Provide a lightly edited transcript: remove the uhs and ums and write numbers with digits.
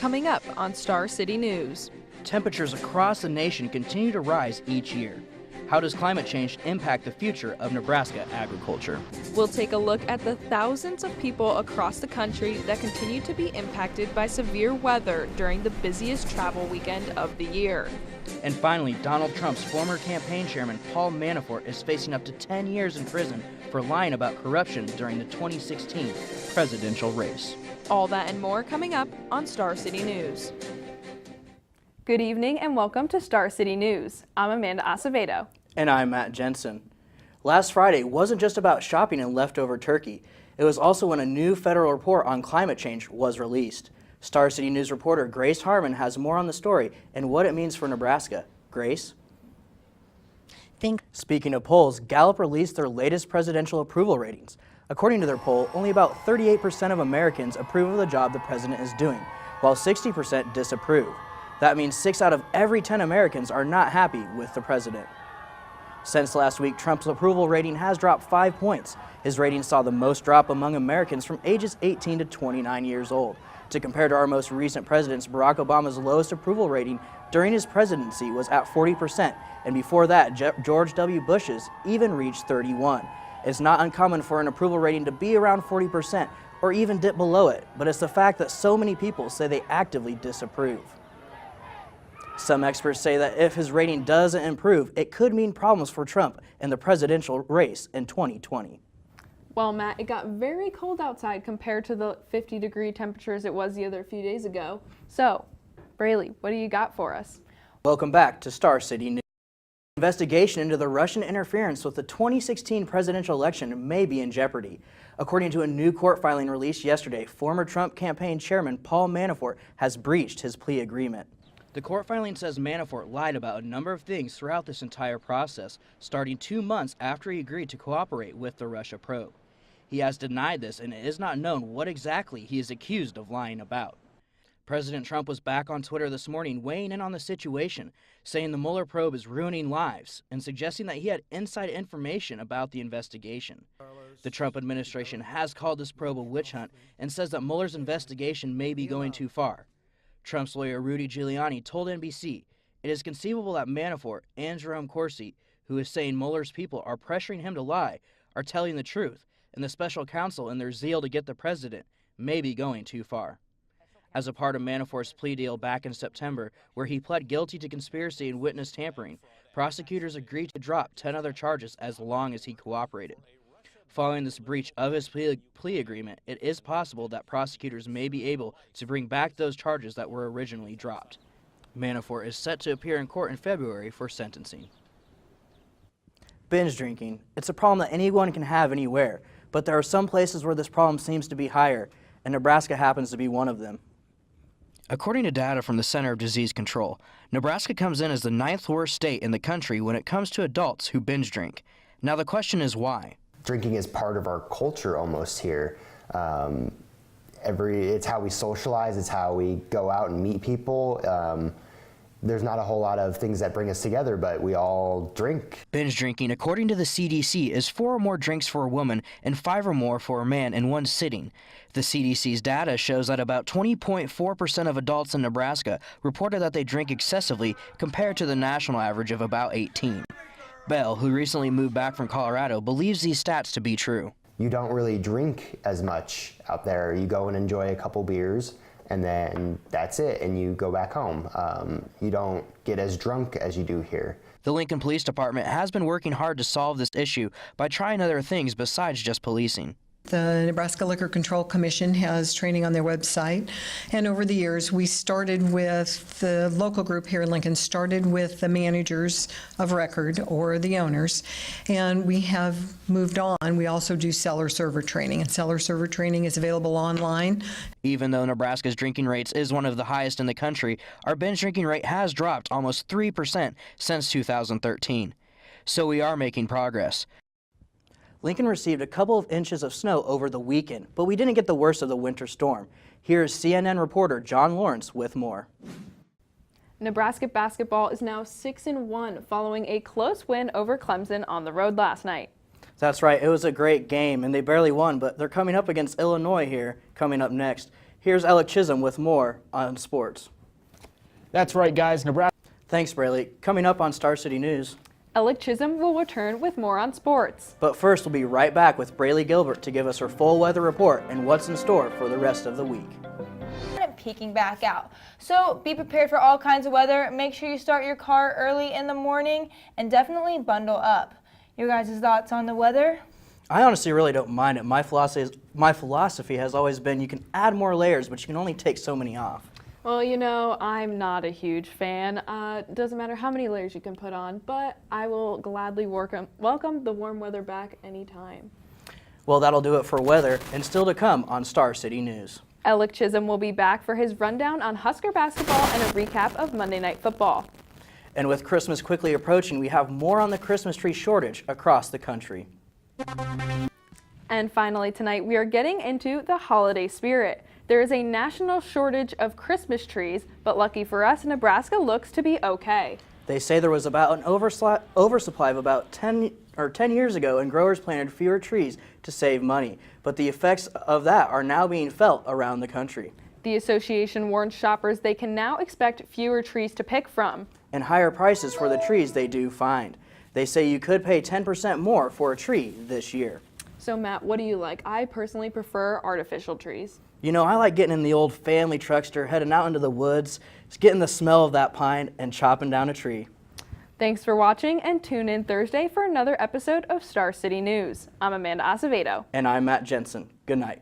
coming up on Star City News. Temperatures across the nation continue to rise each year. How does climate change impact the future of Nebraska agriculture? We'll take a look at the thousands of people across the country that continue to be impacted by severe weather during the busiest travel weekend of the year. And finally, Donald Trump's former campaign chairman, Paul Manafort, is facing up to 10 years in prison for lying about corruption during the 2016 presidential race. All that and more coming up on Star City News. Good evening and welcome to Star City News. I'm Amanda Acevedo. And I'm Matt Jensen. Last Friday wasn't just about shopping and leftover turkey. It was also when a new federal report on climate change was released. Star City News reporter Grace Harmon has more on the story and what it means for Nebraska. Grace? Speaking of polls, Gallup released their latest presidential approval ratings. According to their poll, only about 38% of Americans approve of the job the president is doing, while 60% disapprove. That means 6 out of every 10 Americans are not happy with the president. Since last week, Trump's approval rating has dropped 5 points. His rating saw the most drop among Americans from ages 18 to 29 years old. To compare to our most recent presidents, Barack Obama's lowest approval rating during his presidency was at 40%, and before that, George W. Bush's even reached 31%. It's not uncommon for an approval rating to be around 40% or even dip below it, but it's the fact that so many people say they actively disapprove. Some experts say that if his rating doesn't improve, it could mean problems for Trump in the presidential race in 2020. Well, Matt, it got very cold outside compared to the 50-degree temperatures it was the other few days ago. So, Braley, what do you got for us? Welcome back to Star City News. Investigation into the Russian interference with the 2016 presidential election may be in jeopardy. According to a new court filing released yesterday, former Trump campaign chairman Paul Manafort has breached his plea agreement. The court filing says Manafort lied about a number of things throughout this entire process, starting 2 months after he agreed to cooperate with the Russia probe. He has denied this, and it is not known what exactly he is accused of lying about. President Trump was back on Twitter this morning weighing in on the situation, saying the Mueller probe is ruining lives and suggesting that he had inside information about the investigation. The Trump administration has called this probe a witch hunt and says that Mueller's investigation may be going too far. Trump's lawyer Rudy Giuliani told NBC it is conceivable that Manafort and Jerome Corsi, who is saying Mueller's people are pressuring him to lie, are telling the truth, and the special counsel, in their zeal to get the president, may be going too far. As a part of Manafort's plea deal back in September, where he pled guilty to conspiracy and witness tampering, prosecutors agreed to drop 10 other charges as long as he cooperated. Following this breach of his plea agreement, it is possible that prosecutors may be able to bring back those charges that were originally dropped. Manafort is set to appear in court in February for sentencing. Binge drinking. It's a problem that anyone can have anywhere, but there are some places where this problem seems to be higher, and Nebraska happens to be one of them. According to data from the Center of Disease Control, Nebraska comes in as the 9th worst state in the country when it comes to adults who binge drink. Now the question is why? Drinking is part of our culture almost here. It's how we socialize, it's how we go out and meet people. There's not a whole lot of things that bring us together, but we all drink. Binge drinking, according to the CDC, is 4 or more drinks for a woman and 5 or more for a man in one sitting. The CDC's data shows that about 20.4% of adults in Nebraska reported that they drink excessively compared to the national average of about 18%. Bell, who recently moved back from Colorado, believes these stats to be true. You don't really drink as much out there. You go and enjoy a couple beers, and then that's it, and you go back home. You don't get as drunk as you do here. The Lincoln Police Department has been working hard to solve this issue by trying other things besides just policing. The Nebraska Liquor Control Commission has training on their website, and over the years we started with the local group here in Lincoln, started with the managers of record or the owners, and we have moved on. We also do seller server training, and seller server training is available online. Even though Nebraska's drinking rates is one of the highest in the country, our binge drinking rate has dropped almost 3% since 2013. So we are making progress. Lincoln received a couple of inches of snow over the weekend, but we didn't get the worst of the winter storm. Here's CNN reporter John Lawrence with more. Nebraska basketball is now 6-1 following a close win over Clemson on the road last night. That's right, it was a great game, and they barely won, but they're coming up against Illinois here coming up next. Here's Alec Chisholm with more on sports. That's right, guys. Nebraska. Thanks, Braley. Coming up on Star City News. Alec Chisholm will return with more on sports. But first, we'll be right back with Braley Gilbert to give us her full weather report and what's in store for the rest of the week. Peeking back out. So be prepared for all kinds of weather. Make sure you start your car early in the morning and definitely bundle up. Your guys' thoughts on the weather? I honestly really don't mind it. My philosophy has always been you can add more layers, but you can only take so many off. Well, you know, I'm not a huge fan. Doesn't matter how many layers you can put on, but I will gladly welcome the warm weather back anytime. Well, that'll do it for weather, and still to come on Star City News. Alec Chisholm will be back for his rundown on Husker basketball and a recap of Monday Night Football. And with Christmas quickly approaching, we have more on the Christmas tree shortage across the country. And finally tonight, we are getting into the holiday spirit. There is a national shortage of Christmas trees, but lucky for us, Nebraska looks to be okay. They say there was about an oversupply of about 10 years ago, and growers planted fewer trees to save money. But the effects of that are now being felt around the country. The association warns shoppers they can now expect fewer trees to pick from. And higher prices for the trees they do find. They say you could pay 10% more for a tree this year. So Matt, what do you like? I personally prefer artificial trees. You know, I like getting in the old family truckster, heading out into the woods, just getting the smell of that pine and chopping down a tree. Thanks for watching, and tune in Thursday for another episode of Star City News. I'm Amanda Acevedo. And I'm Matt Jensen. Good night.